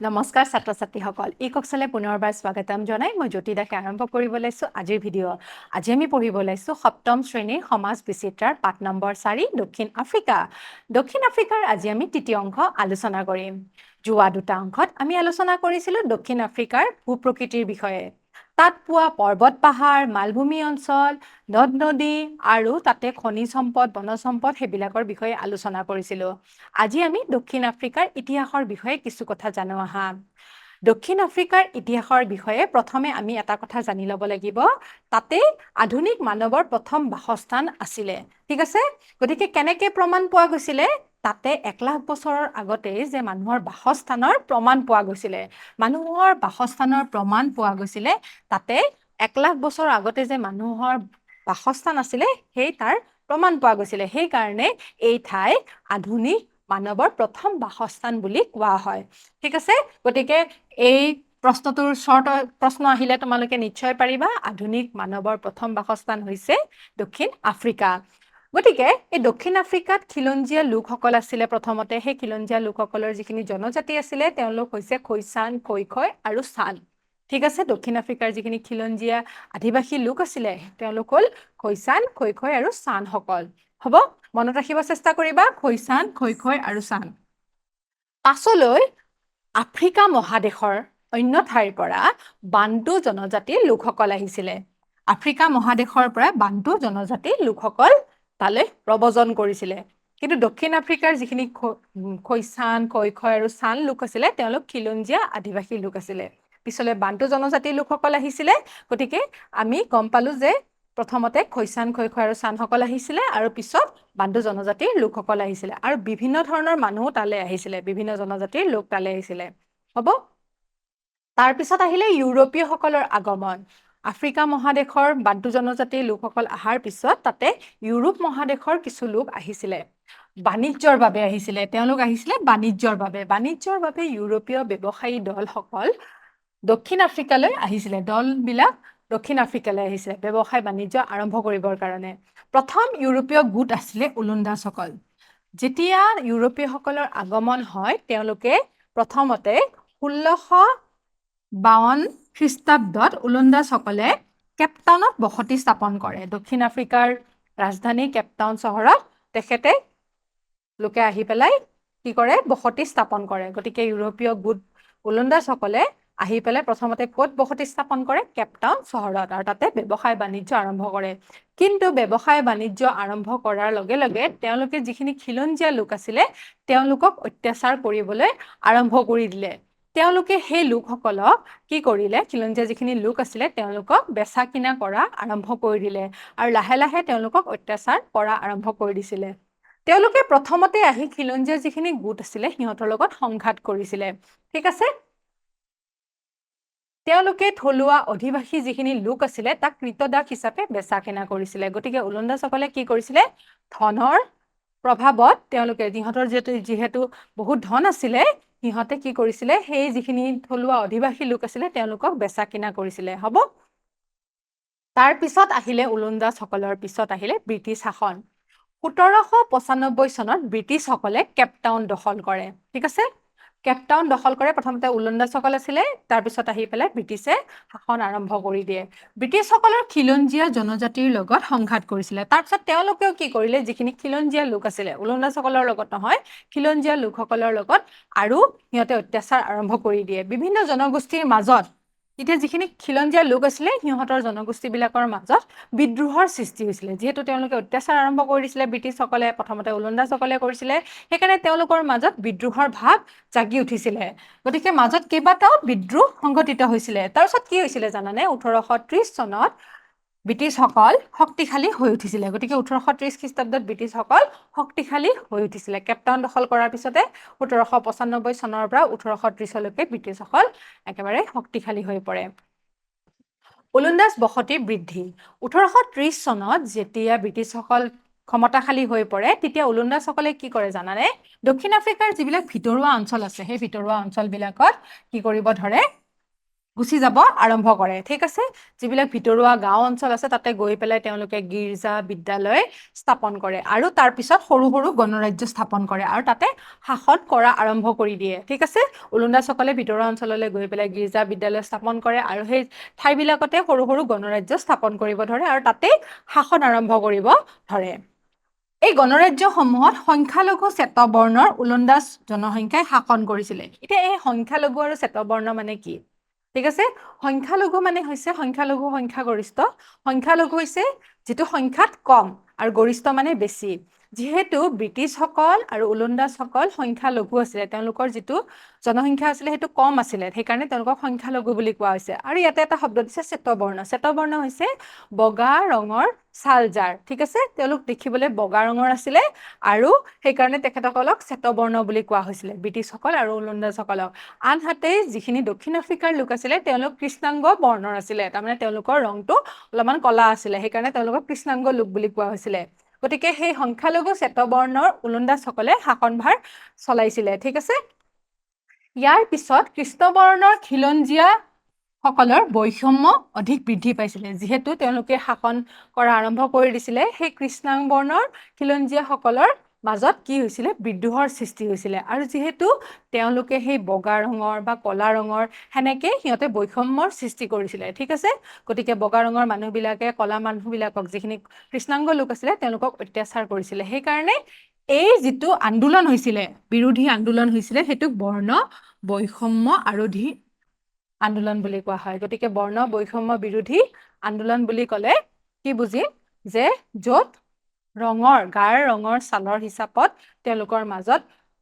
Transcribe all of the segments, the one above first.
নমস্কাৰ ছাত্ৰ ছাত্ৰীসকল ই কক্সলে পুনৰবাৰ স্বাগতম জনাই মই জ্যোতি দাসে আৰম্ভ কৰিব লৈছো আজিৰ ভিডিঅ' আজি আমি পঢ়িব লৈছো সপ্তম শ্ৰেণীৰ সমাজ বিচিত্ৰাৰ পাঠ নম্বৰ 4 দক্ষিণ আফ্ৰিকা আজি আমি তৃতীয় অংশ আলোচনা কৰিম যোৱা দুটা অংশত আমি আলোচনা কৰিছিলো দক্ষিণ আফ্ৰিকাৰ ভূপ্ৰকৃতিৰ বিষয়ে তাত পোৱা পৰ্বত পাহাৰ মালভূমি অঞ্চল নদ নদী আৰু তাতে খনিজ সম্পদ বনজ সম্পদ সেইবিলাকৰ বিষয়ে আলোচনা কৰিছিলো আজি আমি দক্ষিণ আফ্ৰিকাৰ ইতিহাসৰ বিষয়ে কিছু কথা জানো আহা দক্ষিণ আফ্ৰিকাৰ ইতিহাসৰ বিষয়ে প্ৰথমে আমি এটা কথা জানি ল'ব লাগিব তাতে আধুনিক মানৱৰ প্ৰথম বাসস্থান আছিলে ঠিক আছে গতিকে কেনেকৈ প্ৰমাণ পোৱা গৈছিলে তাতে 1 লাখ বছৰৰ আগতে যে মানুহৰ বাসস্থানৰ প্ৰমাণ পোৱা গৈছিলে মানুহৰ বাসস্থানৰ প্ৰমাণ পোৱা গৈছিলে তাতে 1 লাখ বছৰ আগতে যে মানুহৰ বাসস্থান আছিলে সেই তাৰ প্ৰমাণ পোৱা গৈছিলে সেই কাৰণে এই ঠাই আধুনিক মানৱৰ প্ৰথম বাসস্থান বুলি কোৱা হয় ঠিক আছে গতিকে এই প্ৰশ্নটোৰ শৰ্ট প্ৰশ্ন আহিলে তোমালোকে নিশ্চয় পাৰিবা আধুনিক মানৱৰ প্ৰথম বাসস্থান হৈছে দক্ষিণ আফ্ৰিকা গতিকে এই দক্ষিণ আফ্ৰিকাত খিলঞ্জীয়া লোকসকল আছিলে প্ৰথমতে সেই খিলঞ্জীয়া লোকসকলৰ যিখিনি জনজাতি আছিলে তেওঁলোক হৈছে খৈচান খৈখয় আৰু চান ঠিক আছে দক্ষিণ আফ্ৰিকাৰ যিখিনি খিলঞ্জীয়া আদিবাসী লোক আছিলে তেওঁলোক হ'ল খৈচান খৈখয় আৰু চানসকল হ'ব মনত ৰাখিব চেষ্টা কৰিবা খৈচান খৈখয় আৰু চান পাছলৈ আফ্ৰিকা মহাদেশৰ অন্য ঠাইৰ পৰা বান্টু জনজাতিৰ লোকসকল আহিছিলে আফ্ৰিকা মহাদেশৰ পৰা বান্টু জনজাতিৰ লোকসকল তালৈ প্ৰব্ৰজন কৰিছিলে কিন্তু দক্ষিণ আফ্ৰিকাৰ যিখিনি খৈচান খৈখয় আৰু চান লোক আছিলে তেওঁলোক খিলঞ্জীয়া আদিবাসী লোক আছিলে পিছলৈ বান্টু জনজাতিৰ লোকসকল আহিছিলে গতিকে আমি গম পালো যে প্ৰথমতে খৈচান খৈখয় আৰু চানসকল আহিছিলে আৰু পিছত বান্টু জনজাতিৰ লোকসকল আহিছিলে আৰু বিভিন্ন ধৰণৰ মানুহ তালে আহিছিলে বিভিন্ন জনজাতিৰ লোক তালে আহিছিলে হ'ব তাৰ পিছত আহিলে ইউৰোপীয় সকলৰ আগমন আফ্ৰিকা মহাদেশৰ বান্টু জনজাতিৰ লোকসকল অহাৰ পিছত তাতে ইউৰোপ মহাদেশৰ কিছু লোক আহিছিলে বাণিজ্যৰ বাবে আহিছিলে তেওঁলোক আহিছিলে বাণিজ্যৰ বাবে ইউৰোপীয় ব্যৱসায়ী দলসকল দক্ষিণ আফ্ৰিকালৈ আহিছিলে দলবিলাক দক্ষিণ আফ্ৰিকালৈ আহিছিলে ব্যৱসায় বাণিজ্য আৰম্ভ কৰিবৰ কাৰণে প্ৰথম ইউৰোপীয় গোট আছিলে উলন্দাজসকল যেতিয়া ইউৰোপীয়সকলৰ আগমন হয় তেওঁলোকে প্ৰথমতে 1652 খ্ৰীষ্টাব্দত উলন্দাজসকলে কেপটাউনত বসতি স্থাপন কৰে দক্ষিণ আফ্ৰিকাৰ ৰাজধানী কেপটাউন চহৰত তেখেতে লোকে আহি পেলাই কি কৰে বসতি স্থাপন কৰে গতিকে ইউৰোপীয় গোট উলন্দাজসকলে আহি পেলাই প্ৰথমতে ক'ত বসতি স্থাপন কৰে কেপটাউন চহৰত আৰু তাতে ব্যৱসায় বাণিজ্য আৰম্ভ কৰে কিন্তু ব্যৱসায় বাণিজ্য আৰম্ভ কৰাৰ লগে লগে তেওঁলোকে যিখিনি খিলঞ্জীয়া লোক আছিলে তেওঁলোকক অত্যাচাৰ কৰিবলৈ আৰম্ভ কৰি দিলে তেওঁলোকে সেই লোকসকলক কি কৰিলে খিলঞ্জীয়া যিখিনি লোক আছিলে তেওঁলোকক বেচা কিনা কৰা আৰম্ভ কৰি দিলে আৰু লাহে লাহে তেওঁলোকক অত্যাচাৰ কৰা আৰম্ভ কৰি দিছিলে তেওঁলোকে প্ৰথমতে আহি খিলঞ্জীয়া যিখিনি গোট আছিলে সিহঁতৰ লগত সংঘাত কৰিছিলে ঠিক আছে তেওঁলোকে থলুৱা অধিবাসী যিখিনি লোক আছিলে তাক কৃতদাস হিচাপে বেচা কিনা কৰিছিলে গতিকে উলন্দাজসকলে কি কৰিছিলে ধনৰ প্ৰভাৱত তেওঁলোকে যিহেতু বহুত ধন আছিলে সিহঁতে কি কৰিছিলে সেই যিখিনি থলুৱা অধিবাসী লোক আছিলে তেওঁলোকক বেচা কিনা কৰিছিলে হ'ব তাৰ পিছত আহিলে উলন্দাজসকলৰ পিছত আহিলে ব্ৰিটিছ শাসন 1795 চনত ব্ৰিটিছসকলে কেপটাউন দখল কৰে ঠিক আছে কেপটাউন দখল কৰে প্ৰথমতে উলন্দাজসকল আছিলে তাৰ পিছত আহি পেলাই ব্ৰিটিছে শাসন আৰম্ভ কৰি দিয়ে ব্ৰিটিছসকলৰ খিলঞ্জীয়া জনজাতিৰ লগত সংঘাত কৰিছিলে তাৰ পিছত তেওঁলোকেও কি কৰিলে যিখিনি খিলঞ্জীয়া লোক আছিলে উলন্দাজসকলৰ লগত নহয় খিলঞ্জীয়া লোকসকলৰ লগত আৰু সিহঁতে অত্যাচাৰ আৰম্ভ কৰি দিয়ে বিভিন্ন জনগোষ্ঠীৰ মাজত এতিয়া যিখিনি খিলঞ্জীয়া লোক আছিলে সিহঁতৰ জনগোষ্ঠীবিলাকৰ মাজত বিদ্ৰোহৰ সৃষ্টি হৈছিলে যিহেতু তেওঁলোকে অত্যাচাৰ আৰম্ভ কৰি দিছিলে ব্ৰিটিছসকলে প্ৰথমতে উলন্দাজসকলে কৰিছিলে সেইকাৰণে তেওঁলোকৰ মাজত বিদ্ৰোহৰ ভাৱ জাগি উঠিছিলে গতিকে মাজত কেইবাটাও বিদ্ৰোহ সংঘটিত হৈছিলে তাৰপিছত কি হৈছিলে জানানে 1830 চনত ব্ৰিটিছসকল শক্তিশালী হৈ উঠিছিলে গতিকে 1830 খ্ৰীষ্টাব্দত ব্ৰিটিছসকল শক্তিশালী হৈ উঠিছিলে কেপটাউন দখল কৰাৰ পিছতে 1795 চনৰ পৰা 1830 লৈকে ব্ৰিটিছসকল একেবাৰে শক্তিশালী হৈ পৰে উলন্দাজ বসতি বৃদ্ধি 1830 চনত যেতিয়া ব্ৰিটিছসকল ক্ষমতাশালী হৈ পৰে তেতিয়া উলন্দাজসকলে কি কৰে জানানে দক্ষিণ আফ্ৰিকাৰ যিবিলাক ভিতৰুৱা অঞ্চল আছে সেই ভিতৰুৱা অঞ্চলবিলাকত কি কৰিব ধৰে গুচি যাব আৰম্ভ কৰে ঠিক আছে যিবিলাক ভিতৰুৱা গাঁও অঞ্চল আছে তাতে গৈ পেলাই তেওঁলোকে গীৰ্জা বিদ্যালয় স্থাপন কৰে আৰু তাৰ পিছত সৰু সৰু গণৰাজ্য স্থাপন কৰে আৰু তাতে শাসন কৰা আৰম্ভ কৰি দিয়ে ঠিক আছে ওলন্দাজসকলে ভিতৰুৱা অঞ্চললৈ গৈ পেলাই গীৰ্জা বিদ্যালয় স্থাপন কৰে আৰু সেই ঠাইবিলাকতে সৰু সৰু গণৰাজ্য স্থাপন কৰিব ধৰে আৰু তাতে শাসন আৰম্ভ কৰিব ধৰে এই গণৰাজ্যসমূহত সংখ্যালঘু শ্বেতবৰ্ণৰ ওলন্দাজ জনসংখ্যাই শাসন কৰিছিলে এতিয়া এই সংখ্যালঘু আৰু শ্বেতবৰ্ণ মানে কি ঠিক আছে সংখ্যালঘু মানে হৈছে সংখ্যালঘু সংখ্যাগৰিষ্ঠ সংখ্যালঘু হৈছে যিটো সংখ্যাত কম আৰু গৰিষ্ঠ মানে বেছি যিহেতু ব্ৰিটিছসকল আৰু ওলন্দাজসকল সংখ্যালঘু আছিলে তেওঁলোকৰ যিটো জনসংখ্যা আছিলে সেইটো কম আছিলে সেইকাৰণে তেওঁলোকক সংখ্যালঘু বুলি কোৱা হৈছে আৰু ইয়াতে এটা শব্দ দিছে শ্বেতবৰ্ণ শ্বেতবৰ্ণ হৈছে বগা ৰঙৰ ছালজাৰ ঠিক আছে তেওঁলোক দেখিবলৈ বগা ৰঙৰ আছিলে আৰু সেইকাৰণে তেখেতসকলক শ্বেতবৰ্ণ বুলি কোৱা হৈছিলে ব্ৰিটিছসকল আৰু ওলন্দাজসকলক আনহাতে যিখিনি দক্ষিণ আফ্ৰিকাৰ লোক আছিলে তেওঁলোক কৃষ্ণাংগ বৰ্ণৰ আছিলে তাৰমানে তেওঁলোকৰ ৰংটো অলপমান কলা আছিলে সেইকাৰণে তেওঁলোকক কৃষ্ণাংগ লোক বুলি কোৱা হৈছিলে গতিকে সেই সংখ্যালঘু শ্বেতবৰ্ণৰ ওলন্দাজসকলে শাসনভাৰ চলাইছিলে ঠিক আছে ইয়াৰ পিছত কৃষ্ণবৰ্ণৰ খিলঞ্জীয়া সকলৰ বৈষম্য অধিক বৃদ্ধি পাইছিলে যিহেতু তেওঁলোকে শাসন কৰা আৰম্ভ কৰি দিছিলে সেই কৃষ্ণাং বৰ্ণৰ খিলঞ্জীয়াসকলৰ মাজত কি হৈছিলে বিদ্ৰোহৰ সৃষ্টি হৈছিলে আৰু যিহেতু তেওঁলোকে সেই বগা ৰঙৰ বা কলা ৰঙৰ সেনেকে সিহঁতে বৈষম্যৰ সৃষ্টি কৰিছিলে ঠিক আছে গতিকে বগা ৰঙৰ মানুহবিলাকে কলা মানুহবিলাকক যিখিনি কৃষ্ণাংগ লোক আছিলে তেওঁলোকক অত্যাচাৰ কৰিছিলে সেইকাৰণে এই যিটো আন্দোলন হৈছিলে বিৰোধী আন্দোলন হৈছিলে সেইটোক বৰ্ণ বৈষম্য আৰোধী আন্দোলন বুলি কোৱা হয় গতিকে বৰ্ণ বৈষম্য বিৰোধী আন্দোলন বুলি ক'লে কি বুজিম যে য'ত গাৰ ৰঙৰ ছালৰ হিচাপত তেওঁলোকৰ মাজত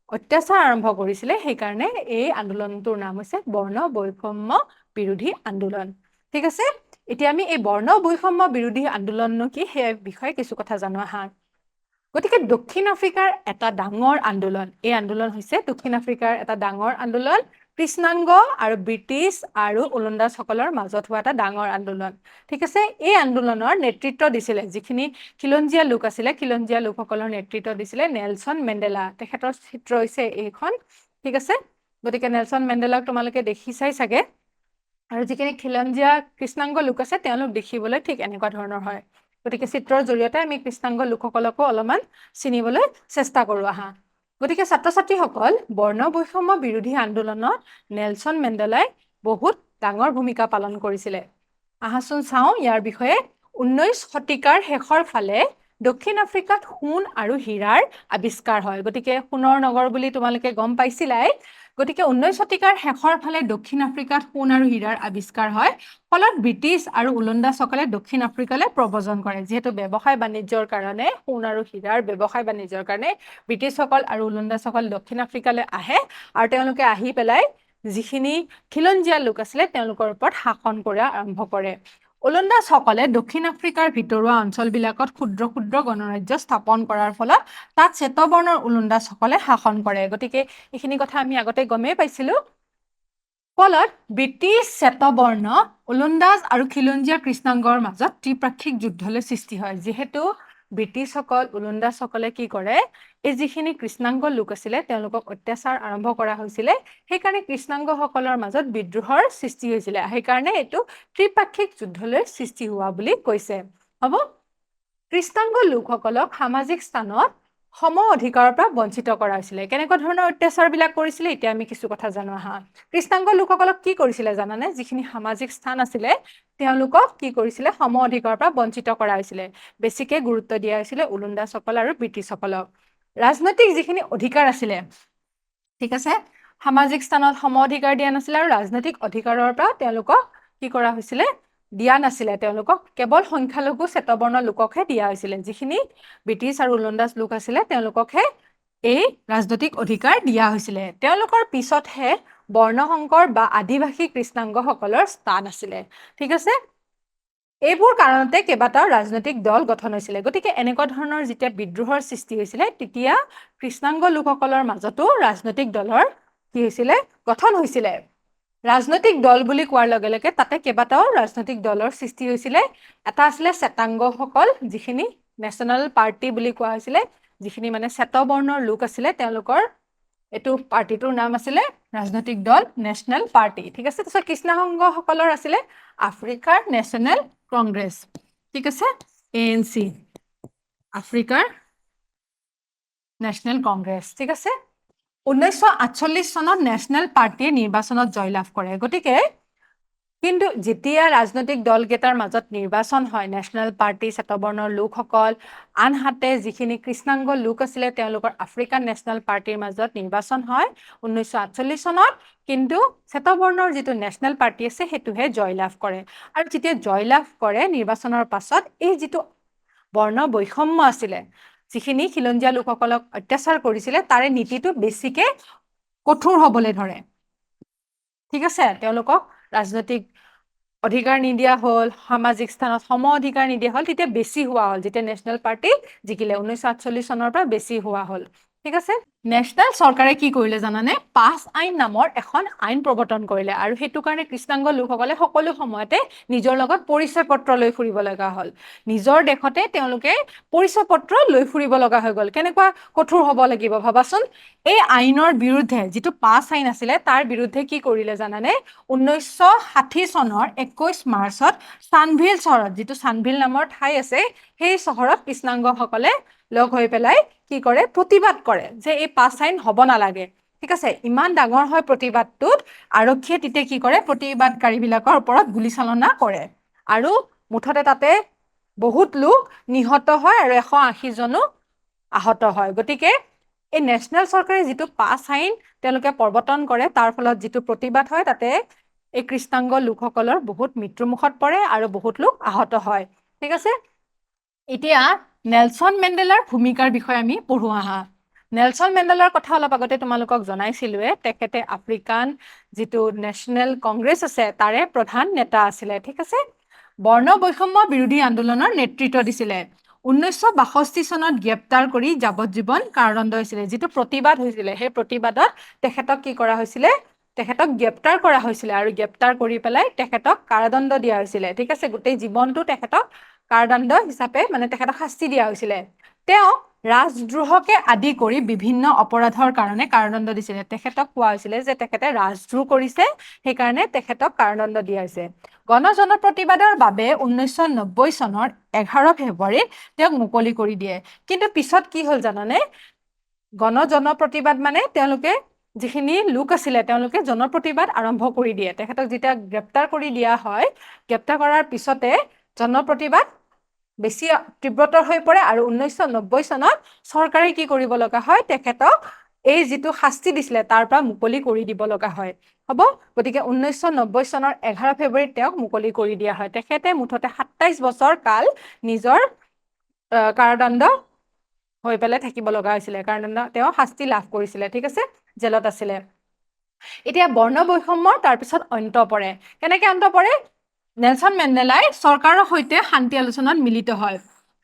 অত্যাচাৰ আৰম্ভ কৰিছিলে সেইকাৰণে এই আন্দোলনটোৰ নাম হৈছে বৰ্ণ বৈষম্য বিৰোধী আন্দোলন ঠিক আছে এতিয়া আমি এই বৰ্ণ বৈষম্য বিৰোধী আন্দোলননো কি সেই বিষয়ে কিছু কথা জানো আহা গতিকে দক্ষিণ আফ্ৰিকাৰ এটা ডাঙৰ আন্দোলন এই আন্দোলন হৈছে দক্ষিণ আফ্ৰিকাৰ এটা ডাঙৰ আন্দোলন কৃষ্ণাংগ আৰু ব্ৰিটিছ আৰু ওলন্দাজসকলৰ মাজত হোৱা এটা ডাঙৰ আন্দোলন ঠিক আছে এই আন্দোলনৰ নেতৃত্ব দিছিলে যিখিনি খিলঞ্জীয়া লোক আছিলে খিলঞ্জীয়া লোকসকলৰ নেতৃত্ব দিছিলে নেলছন মেণ্ডেলা তেখেতৰ চিত্ৰ হৈছে এইখন ঠিক আছে গতিকে নেলছন মেণ্ডেলাক তোমালোকে দেখিছাই চাগে আৰু যিখিনি খিলঞ্জীয়া কৃষ্ণাংগ লোক আছে তেওঁলোক দেখিবলৈ ঠিক এনেকুৱা ধৰণৰ হয় গতিকে চিত্ৰৰ জৰিয়তে আমি কৃষ্ণাংগ লোকসকলকো অলপমান চিনিবলৈ চেষ্টা কৰোঁ আহা গতিকে ছাত্ৰ ছাত্ৰীসকল বৰ্ণ বৈষম্য বিৰোধী আন্দোলনত নেলছন মেণ্ডেলাই বহুত ডাঙৰ ভূমিকা পালন কৰিছিলে আহাচোন চাওঁ ইয়াৰ বিষয়ে 19 শতিকাৰ শেষৰ ফালে দক্ষিণ আফ্ৰিকাত সোণ আৰু হীৰাৰ আৱিষ্কাৰ হয় গতিকে সোণৰ নগৰ বুলি তোমালোকে গম পাইছিলাই গতিকে 19 শতিকাৰ শেষৰ ফালে দক্ষিণ আফ্ৰিকাত সোণ আৰু হীৰাৰ আৱিষ্কাৰ হয় ফলত ব্ৰিটিছ আৰু ওলন্দাজসকলে দক্ষিণ আফ্ৰিকালৈ প্ৰব্ৰজন কৰে যিহেতু ব্যৱসায় বাণিজ্যৰ কাৰণে সোণ আৰু হীৰাৰ ব্যৱসায় বাণিজ্যৰ কাৰণে ব্ৰিটিছসকল আৰু ওলন্দাজসকল দক্ষিণ আফ্ৰিকালৈ আহে আৰু তেওঁলোকে আহি পেলাই যিখিনি খিলঞ্জীয়া লোক আছিলে তেওঁলোকৰ ওপৰত শাসন কৰা আৰম্ভ কৰে ওলন্দাজসকলে দক্ষিণ আফ্ৰিকাৰ ভিতৰুৱা অঞ্চলবিলাকত ক্ষুদ্ৰ ক্ষুদ্ৰ গণৰাজ্য স্থাপন কৰাৰ ফলত তাত শ্বেতবৰ্ণৰ ওলন্দাজসকলে শাসন কৰে গতিকে এইখিনি কথা আমি আগতে গমেই পাইছিলোঁ ফলত ব্ৰিটিছ শ্বেতবৰ্ণ ওলন্দাজ আৰু খিলঞ্জীয়া কৃষ্ণাংগৰ মাজত ত্ৰিপাক্ষিক যুদ্ধলৈ সৃষ্টি হয় যিহেতু ব্ৰিটিছসকল ওলন্দাজসকলে কি কৰে এই যিখিনি কৃষ্ণাংগ লোক আছিলে তেওঁলোকক অত্যাচাৰ আৰম্ভ কৰা হৈছিলে সেইকাৰণে কৃষ্ণাংগসকলৰ মাজত বিদ্ৰোহৰ সৃষ্টি হৈছিলে সেইকাৰণে এইটো ত্ৰিপাক্ষিক যুদ্ধলৈ সৃষ্টি হোৱা বুলি কৈছে হ'ব কৃষ্ণাংগ লোকসকলক সামাজিক স্থানত সম অধিকাৰৰ পৰা বঞ্চিত কৰা হৈছিলে কেনেকুৱা ধৰণৰ অত্যাচাৰবিলাক কৰিছিলে এতিয়া আমি কিছু কথা জানো আহা কৃষ্ণাংগ লোকসকলক কি কৰিছিলে জানানে যিখিনি সামাজিক স্থান আছিলে তেওঁলোকক কি কৰিছিলে সম অধিকাৰৰ পৰা বঞ্চিত কৰা হৈছিলে বেছিকৈ গুৰুত্ব দিয়া হৈছিলে ওলন্দাজসকল আৰু ব্ৰিটিছসকলক ৰাজনৈতিক যিখিনি অধিকাৰ আছিলে ঠিক আছে সামাজিক স্থানত সম অধিকাৰ দিয়া নাছিলে আৰু ৰাজনৈতিক অধিকাৰৰ পৰা তেওঁলোকক কি কৰা হৈছিলে দিয়া নাছিলে তেওঁলোকক কেৱল সংখ্যালঘু শ্বেতবৰ্ণ লোককহে দিয়া হৈছিলে যিখিনি ব্ৰিটিছ আৰু ওলন্দাজ লোক আছিলে তেওঁলোককহে এই ৰাজনৈতিক অধিকাৰ দিয়া হৈছিলে তেওঁলোকৰ পিছতহে বৰ্ণসংকৰ বা আদিবাসী কৃষ্ণাংগসকলৰ স্থান আছিলে ঠিক আছে এইবোৰ কাৰণতে কেইবাটাও ৰাজনৈতিক দল গঠন হৈছিলে গতিকে এনেকুৱা ধৰণৰ যেতিয়া বিদ্ৰোহৰ সৃষ্টি হৈছিলে তেতিয়া কৃষ্ণাংগ লোকসকলৰ মাজতো ৰাজনৈতিক দলৰ কি হৈছিলে গঠন হৈছিলে ৰাজনৈতিক দল বুলি কোৱাৰ লগে লগে তাতে কেইবাটাও ৰাজনৈতিক দলৰ সৃষ্টি হৈছিলে এটা আছিলে শ্বেতাংগসকল যিখিনি নেশ্যনেল পাৰ্টি বুলি কোৱা হৈছিলে যিখিনি মানে শ্বেতবৰ্ণৰ লোক আছিলে তেওঁলোকৰ এইটো পাৰ্টিটোৰ নাম আছিলে ৰাজনৈতিক দল নেশ্যনেল পাৰ্টি ঠিক আছে তাৰপিছত কৃষ্ণাংগসকলৰ আছিলে আফ্ৰিকাৰ নেশ্যনেল কংগ্ৰেছ ঠিক আছে ANC আফ্ৰিকাৰ নেশ্যনেল কংগ্ৰেছ ঠিক আছে 1948 চনত নেশ্যনেল পাৰ্টিয়ে নিৰ্বাচনত জয়লাভ কৰে গতিকে কিন্তু যেতিয়া ৰাজনৈতিক দলকেইটাৰ মাজত নিৰ্বাচন হয় নেশ্যনেল পাৰ্টি শ্বেতবৰ্ণৰ লোকসকল আনহাতে যিখিনি কৃষ্ণাংগ লোক আছিলে তেওঁলোকৰ আফ্ৰিকান নেশ্যনেল পাৰ্টিৰ মাজত নিৰ্বাচন হয় 1948 চনত কিন্তু শ্বেতবৰ্ণৰ যিটো নেশ্যনেল পাৰ্টি আছে সেইটোহে জয়লাভ কৰে আৰু যেতিয়া জয়লাভ কৰে নিৰ্বাচনৰ পাছত এই যিটো বৰ্ণ বৈষম্য আছিলে যিখিনি খিলঞ্জীয়া লোকসকলক অত্যাচাৰ কৰিছিলে তাৰে নীতিটো বেছিকে কঠোৰ হ'বলৈ ধৰে ঠিক আছে তেওঁলোকক ৰাজনৈতিক অধিকাৰ নিদিয়া হ'ল সামাজিক স্থানত সম অধিকাৰ নিদিয়া হ'ল তেতিয়া বেছি হোৱা হ'ল যেতিয়া নেশ্যনেল পাৰ্টি জিকিলে 1948 চনৰ পৰা বেছি হোৱা হ'ল ঠিক আছে নেশ্যনেল চৰকাৰে কি কৰিলে জানানে পাছ আইন নামৰ এখন আইন প্ৰৱৰ্তন কৰিলে আৰু সেইটো কাৰণে কৃষ্ণাংগ লোকসকলে সকলো সময়তে নিজৰ লগত পৰিচয় পত্ৰ লৈ ফুৰিব লগা হ'ল নিজৰ দেশতে তেওঁলোকে পৰিচয় পত্ৰ লৈ ফুৰিব লগা হৈ গ'ল কেনেকুৱা কঠোৰ হ'ব লাগিব ভাবাচোন এই আইনৰ বিৰুদ্ধে যিটো পাছ আইন আছিলে তাৰ বিৰুদ্ধে কি কৰিলে জানানে 1960 চনৰ 21 মাৰ্চত চানভিল চহৰত যিটো চানভিল নামৰ ঠাই আছে সেই চহৰত কৃষ্ণাংগসকলে লগ হৈ পেলাই কি কৰে প্ৰতিবাদ কৰে যে এই পাছ আইন হ'ব নালাগে ঠিক আছে ইমান ডাঙৰ হয় প্ৰতিবাদটোত আৰক্ষীয়ে তেতিয়া কি কৰে প্ৰতিবাদকাৰীবিলাকৰ ওপৰত গুলীচালনা কৰে আৰু মুঠতে তাতে বহুত লোক নিহত হয় আৰু 180 জনো আহত হয় গতিকে এই নেশ্যনেল চৰকাৰে যিটো পাছ আইন তেওঁলোকে প্ৰৱৰ্তন কৰে তাৰ ফলত যিটো প্ৰতিবাদ হয় তাতে এই কৃষ্ণাংগ লোকসকলৰ বহুত মৃত্যুমুখত পৰে আৰু বহুত লোক আহত হয় ঠিক আছে এতিয়া নেলছন মেণ্ডেলাৰ ভূমিকাৰ বিষয়ে আমি পঢ়ো আহা নেলছন মেণ্ডেলাৰ কথা অলপ আগতে তোমালোকক জনাইছিলোৱে তেখেতে আফ্ৰিকান যিটো নেশ্যনেল কংগ্ৰেছ আছে তাৰে প্ৰধান নেতা আছিলে ঠিক আছে বৰ্ণ বৈষম্য বিৰোধী আন্দোলনৰ নেতৃত্ব দিছিলে 1962 চনত গ্ৰেপ্তাৰ কৰি যাৱজ্জীৱন কাৰাদণ্ড হৈছিলে যিটো প্ৰতিবাদ হৈছিলে সেই প্ৰতিবাদত তেখেতক কি কৰা হৈছিলে তেখেতক গ্ৰেপ্তাৰ কৰা হৈছিলে আৰু গ্ৰেপ্তাৰ কৰি পেলাই তেখেতক কাৰাদণ্ড দিয়া হৈছিলে ঠিক আছে গোটেই জীৱনটো তেখেতক কাৰাদণ্ড হিচাপে মানে তেখেতক শাস্তি দিয়া হৈছিলে তেওঁ ৰাজদ্ৰোহকে আদি কৰি বিভিন্ন অপৰাধৰ কাৰণে কাৰাদণ্ড দিছিলে তেখেতক কোৱা হৈছিলে যে তেখেতে ৰাজদ্ৰোহ কৰিছে সেইকাৰণে তেখেতক কাৰাদণ্ড দিয়া হৈছে গণজনপ্ৰতিবাদৰ বাবে 1990 চনৰ 11 ফেব্ৰুৱাৰীত তেওঁক মুকলি কৰি দিয়ে কিন্তু পিছত কি হ'ল জানানে গণজনপ্ৰতিবাদ মানে তেওঁলোকে যিখিনি লোক আছিলে তেওঁলোকে জনপ্ৰতিবাদ আৰম্ভ কৰি দিয়ে তেখেতক যেতিয়া গ্ৰেপ্তাৰ কৰি দিয়া হয় গ্ৰেপ্তাৰ কৰাৰ পিছতে জনপ্ৰতিবাদ বেছি তীব্ৰতৰ হৈ পৰে আৰু 1990 চনত চৰকাৰে কি কৰিব লগা হয় তেখেতক এই যিটো শাস্তি দিছিলে তাৰ পৰা মুকলি কৰি দিব লগা হয় হ'ব গতিকে 1990 চনৰ 11 ফেব্ৰুৱাৰীত তেওঁক মুকলি কৰি দিয়া হয় তেখেতে মুঠতে 27 বছৰ কাল নিজৰ কাৰাদণ্ড হৈ পেলাই থাকিব লগা হৈছিলে কাৰাদণ্ড তেওঁ শাস্তি লাভ কৰিছিলে ঠিক আছে জেলত আছিলে এতিয়া বৰ্ণ বৈষম্যৰ তাৰপিছত অন্ত পৰে কেনেকৈ অন্ত পৰে নেলছন মেণ্ডেলাই চৰকাৰৰ সৈতে শান্তি আলোচনাত মিলিত হয়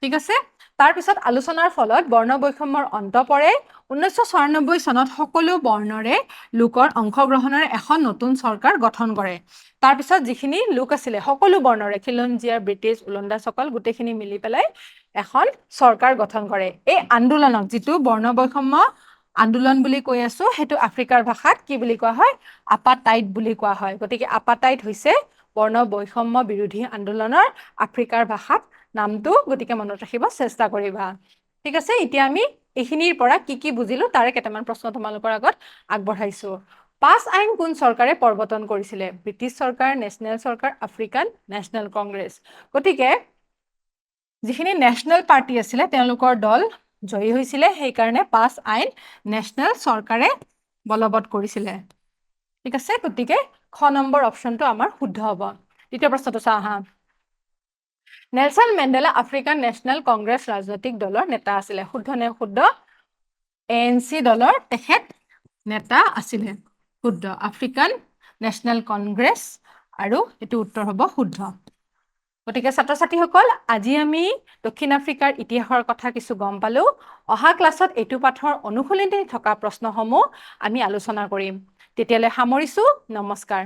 ঠিক আছে তাৰপিছত আলোচনাৰ ফলত বৰ্ণ বৈষম্যৰ অন্ত পৰে 1994 চনত সকলো বৰ্ণৰে লোকৰ অংশগ্ৰহণেৰে এখন নতুন চৰকাৰ গঠন কৰে তাৰপিছত যিখিনি লোক আছিলে সকলো বৰ্ণৰে খিলঞ্জীয়া ব্ৰিটিছ উলন্দাসকল গোটেইখিনি মিলি পেলাই এখন চৰকাৰ গঠন কৰে এই আন্দোলনক যিটো বৰ্ণ বৈষম্য আন্দোলন বুলি কৈ আছো সেইটো আফ্ৰিকাৰ ভাষাত কি বুলি কোৱা হয় আপাটাইড বুলি কোৱা হয় গতিকে আপাটাইড হৈছে বৰ্ণ বৈষম্য বিৰোধী আন্দোলনৰ আফ্ৰিকাৰ ভাষাত নামটো গতিকে মনত ৰাখিব চেষ্টা কৰিবা ঠিক আছে এতিয়া আমি এইখিনিৰ পৰা কি বুজিলো তাৰে কেইটামান প্ৰশ্ন তোমালোকৰ আগত আগবঢ়াইছো পাছ আইন কোন চৰকাৰে প্ৰৱৰ্তন কৰিছিলে ব্ৰিটিছ চৰকাৰ নেশ্যনেল চৰকাৰ আফ্ৰিকান নেশ্যনেল কংগ্ৰেছ গতিকে যিখিনি নেশ্যনেল পাৰ্টি আছিলে তেওঁলোকৰ দল জয়ী হৈছিলে সেইকাৰণে পাছ আইন নেশ্যনেল চৰকাৰে বলবৎ কৰিছিলে ঠিক আছে গতিকে খ নম্বৰ অপশ্যনটো আমাৰ শুদ্ধ হ'ব দ্বিতীয় প্ৰশ্নটো চাওঁ আহা Nelson Mandela African national Congress ৰাজনৈতিক দলৰ নেতা আছিলে শুদ্ধ নে শুদ্ধ ANC দলৰ তেখেত নেতা আছিলে শুদ্ধ আফ্ৰিকান নেশ্যনেল কংগ্ৰেছ আৰু এইটো উত্তৰ হ'ব শুদ্ধ গতিকে ছাত্ৰ ছাত্ৰীসকল আজি আমি দক্ষিণ আফ্ৰিকাৰ ইতিহাসৰ কথা কিছু গম পালো অহা ক্লাছত এইটো পাঠৰ অনুশীলনী থকা প্ৰশ্নসমূহ আমি আলোচনা কৰিম তেতিয়ালৈ সামৰিছো নমস্কাৰ